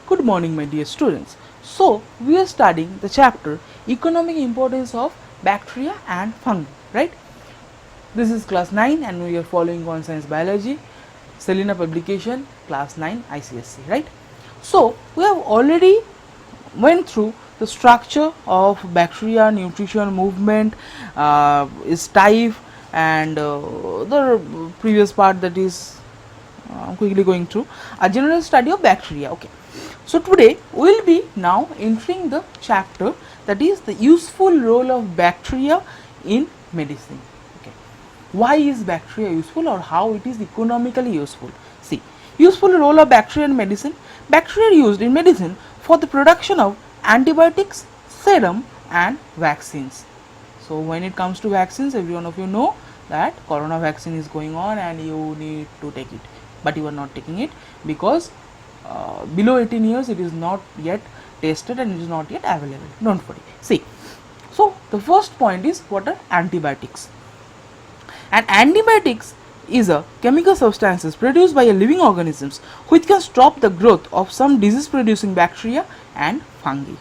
Good morning, my dear students. So, we are studying the chapter Economic Importance of Bacteria and Fungi, right? This is class 9 and we are following on Science Biology, Selena publication, class 9 ICSC, right? So, we have already went through the structure of bacteria, nutrition, movement, its type, and the previous part, that is quickly going through a general study of bacteria. Okay, so today we will be now entering the chapter that is the useful role of bacteria in medicine. Okay, why is bacteria useful or how it is economically useful? See, useful role of bacteria in medicine. Bacteria are used in medicine for the production of antibiotics, serum and vaccines. So when it comes to vaccines, every one of you know that corona vaccine is going on and you need to take it, but you are not taking it because below 18 years it is not yet tested and it is not yet available. Don't worry. See, so the first point is what are antibiotics. And antibiotics is a chemical substances produced by a living organisms which can stop the growth of some disease producing bacteria and fungi.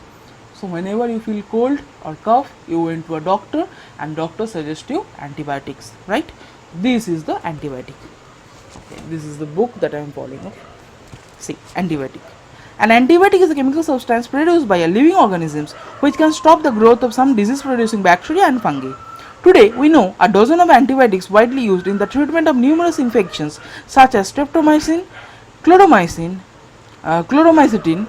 So whenever you feel cold or cough, you went to a doctor and doctor suggests you antibiotics, right? This is the antibiotic. Okay, this is the book that I am following. Okay, see, antibiotic. An antibiotic is a chemical substance produced by a living organisms which can stop the growth of some disease producing bacteria and fungi. Today we know a dozen of antibiotics widely used in the treatment of numerous infections such as streptomycin, chloromycin, chloromycetin,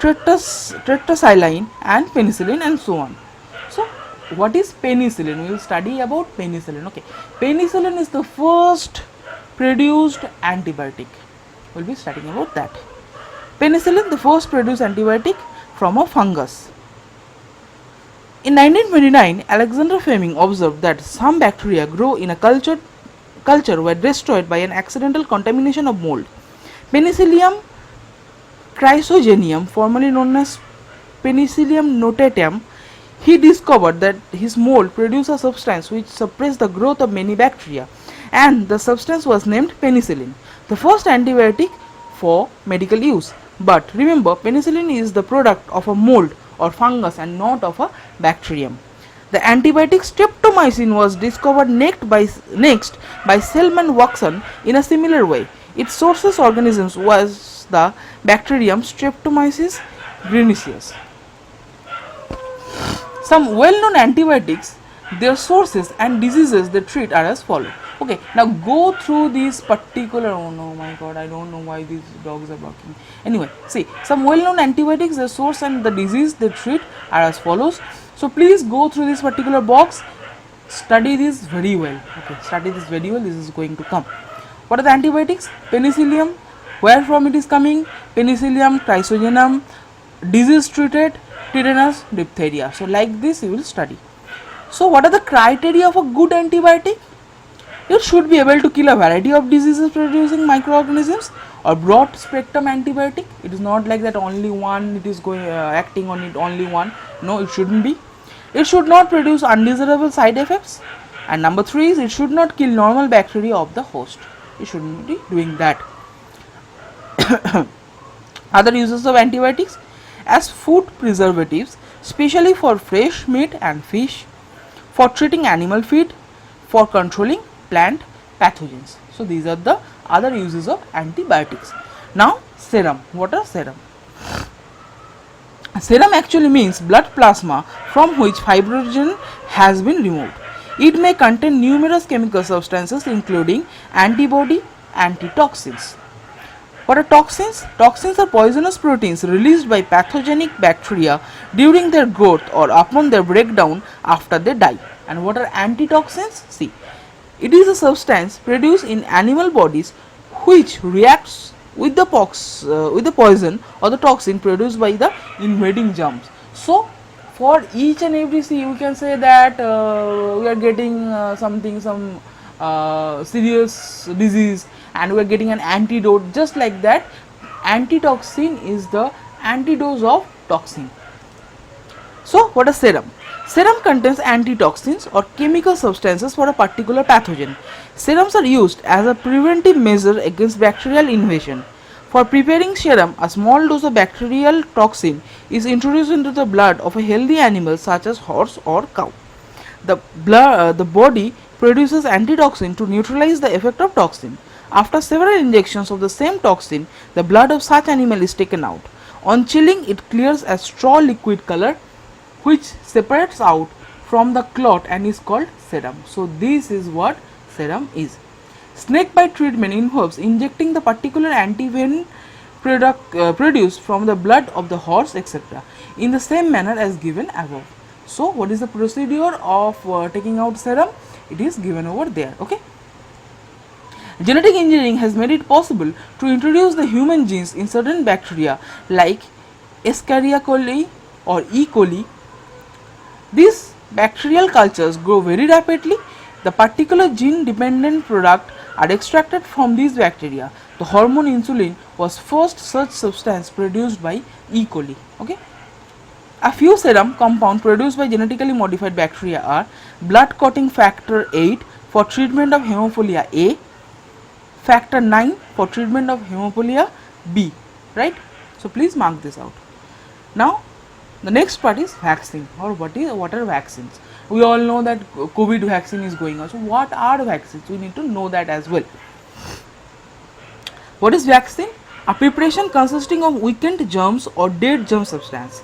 tetracycline and penicillin and so on. So what is penicillin? We will study about penicillin. Okay, penicillin is the first produced antibiotic. We will be studying about that. Penicillin, the first produced antibiotic from a fungus. In 1929, Alexander Fleming observed that some bacteria grow in a culture were destroyed by an accidental contamination of mold. Penicillium chrysogenium, formerly known as Penicillium notatum, he discovered that his mold produced a substance which suppressed the growth of many bacteria, and the substance was named penicillin, the first antibiotic for medical use. But remember, penicillin is the product of a mold or fungus and not of a bacterium. The antibiotic streptomycin was discovered next by Selman Watson in a similar way. Its sources organisms was the bacterium Streptomyces greensius. Some well-known antibiotics, their sources and diseases they treat are as follow. Okay, now go through these particular, oh no, my god, I don't know why these dogs are barking. Anyway, see, some well-known antibiotics, their source and the disease they treat are as follows. So please go through this particular box, study this very well. Okay, study this very well, this is going to come. What are the antibiotics? Penicillium, where from it is coming? Penicillium chrysogenum, disease treated, tetanus, diphtheria. So like this you will study. So what are the criteria of a good antibiotic? It should be able to kill a variety of diseases producing microorganisms or broad spectrum antibiotic. It is not like that only one it is going acting on it, only one. No, it shouldn't be. It should not produce undesirable side effects. And number 3 is it should not kill normal bacteria of the host. It shouldn't be doing that. Other uses of antibiotics as food preservatives, especially for fresh meat and fish, for treating animal feed, for controlling plant pathogens. So these are the other uses of antibiotics. Now serum. What are serum? Serum actually means blood plasma from which fibrogen has been removed. It may contain numerous chemical substances including antibody, antitoxins. What are toxins? Toxins are poisonous proteins released by pathogenic bacteria during their growth or upon their breakdown after they die. And what are antitoxins? See, it is a substance produced in animal bodies which reacts with the poison or the toxin produced by the invading germs. So for each and every, see, you can say that we are getting some serious disease and we are getting an antidote. Just like that, antitoxin is the antidote of toxin. So what is serum? Serum contains antitoxins or chemical substances for a particular pathogen. Serums are used as a preventive measure against bacterial invasion. For preparing serum, a small dose of bacterial toxin is introduced into the blood of a healthy animal such as horse or cow. The body produces antitoxin to neutralize the effect of toxin. After several injections of the same toxin, the blood of such animal is taken out. On chilling, it clears a straw liquid color which separates out from the clot and is called serum. So this is what serum is. Snakebite treatment involves injecting the particular antivenin produced from the blood of the horse, etc. in the same manner as given above. So what is the procedure of taking out serum? It is given over there. Okay. Genetic engineering has made it possible to introduce the human genes in certain bacteria like Escherichia coli or E. coli. These bacterial cultures grow very rapidly. The particular gene dependent product are extracted from these bacteria. The hormone insulin was first such substance produced by E. coli. Okay. A few serum compounds produced by genetically modified bacteria are blood clotting factor 8 for treatment of hemophilia A, factor 9 for treatment of hemophilia B, right? So please mark this out. Now the next part is vaccine, or what are vaccines? We all know that COVID vaccine is going on. So what are vaccines? We need to know that as well. What is vaccine? A preparation consisting of weakened germs or dead germ substance.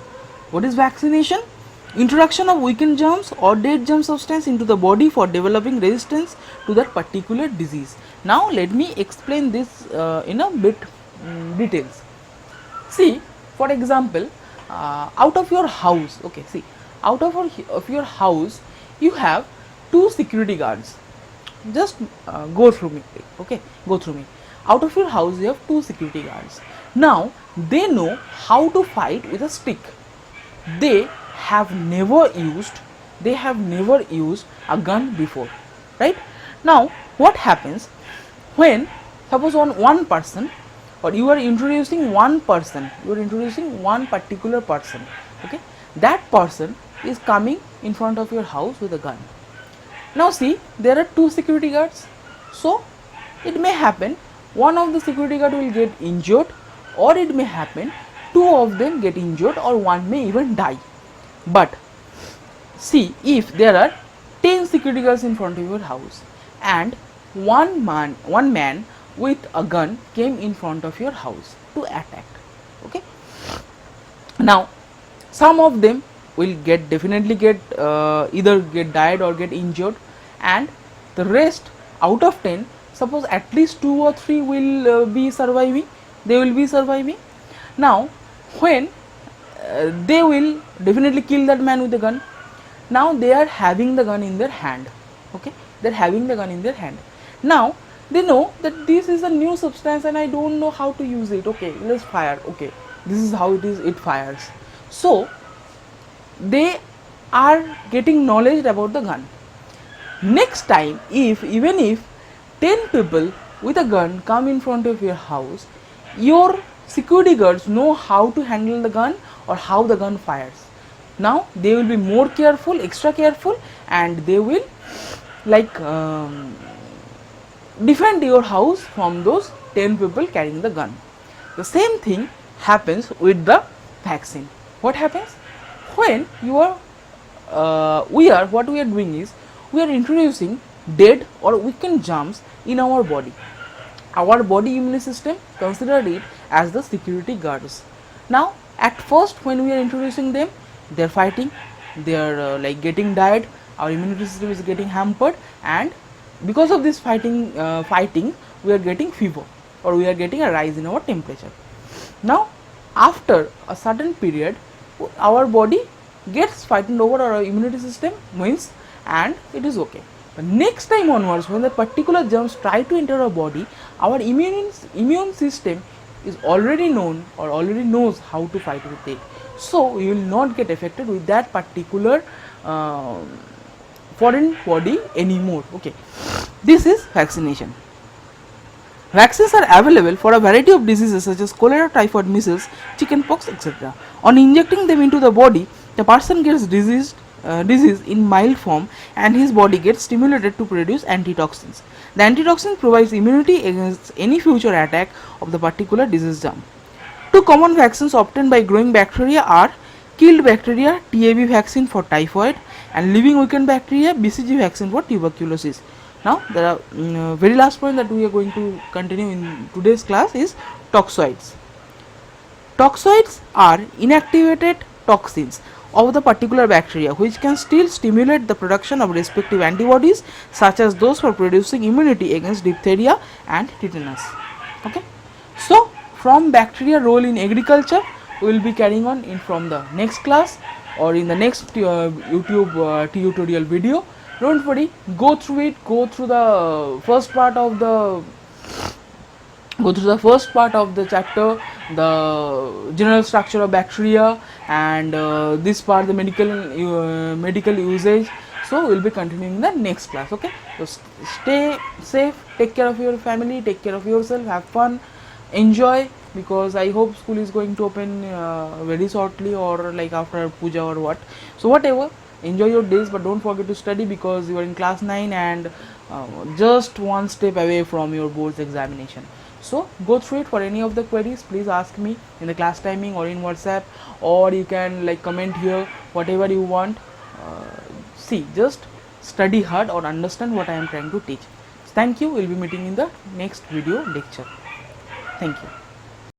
What is vaccination? Introduction of weakened germs or dead germ substance into the body for developing resistance to that particular disease. Now let me explain this in a bit details. See, for example, out of your house, okay, see, out of your house you have two security guards. Just go through me, okay, go through me. Out of your house you have two security guards. Now they know how to fight with a stick. They have never used a gun before, right? Now what happens when suppose on one person, or you are introducing one person, you are introducing one particular person, okay, that person is coming in front of your house with a gun. Now see, there are two security guards, so it may happen one of the security guard will get injured, or it may happen two of them get injured, or one may even die. But see, if there are 10 security guards in front of your house and one man with a gun came in front of your house to attack, okay, now some of them will definitely get either get died or get injured, and the rest out of 10, suppose at least 2 or 3 will be surviving, they will be surviving. Now when they will definitely kill that man with the gun. Now they are having the gun in their hand, okay, they are having the gun in their hand. Now they know that this is a new substance and I don't know how to use it, okay, let's fire, okay, this is how it is, it fires. So they are getting knowledge about the gun. Next time, even if 10 people with a gun come in front of your house, your security guards know how to handle the gun or how the gun fires. Now they will be more careful, extra careful, and they will like defend your house from those 10 people carrying the gun. The same thing happens with the vaccine. What happens when you are what we are doing is we are introducing dead or weakened germs in our body. Our body immune system considered it as the security guards. Now at first when we are introducing them, they are fighting, they are like getting died, our immunity system is getting hampered, and because of this fighting we are getting fever or we are getting a rise in our temperature. Now after a certain period our body gets frightened over, our immunity system wins and it is okay. But next time onwards, when the particular germs try to enter our body, our immune system is already known or already knows how to fight with it. So you will not get affected with that particular foreign body anymore. Okay, this is vaccination. Vaccines are available for a variety of diseases such as cholera, typhoid, measles, chickenpox, etc. On injecting them into the body, the person gets disease in mild form, and his body gets stimulated to produce antitoxins. The antitoxin provides immunity against any future attack of the particular disease germ. Two common vaccines obtained by growing bacteria are killed bacteria TAB vaccine for typhoid and living weakened bacteria BCG vaccine for tuberculosis. Now the very last point that we are going to continue in today's class is toxoids. Toxoids are inactivated toxins of the particular bacteria which can still stimulate the production of respective antibodies, such as those for producing immunity against diphtheria and tetanus. Okay, so from bacteria role in agriculture we will be carrying on in from the next class or in the next YouTube tutorial video. Don't worry, go through it, go through the first part of the chapter, the general structure of bacteria, and this part the medical usage. So we'll be continuing in the next class. Okay, so stay safe, take care of your family, take care of yourself, have fun, enjoy, because I hope school is going to open very shortly, or like after puja or what. So whatever, enjoy your days, but don't forget to study because you are in class 9 and just one step away from your board's examination. So go through it. For any of the queries, please ask me in the class timing or in WhatsApp, or you can like comment here, whatever you want. See, just study hard or understand what I am trying to teach. Thank you. We'll be meeting in the next video lecture. Thank you.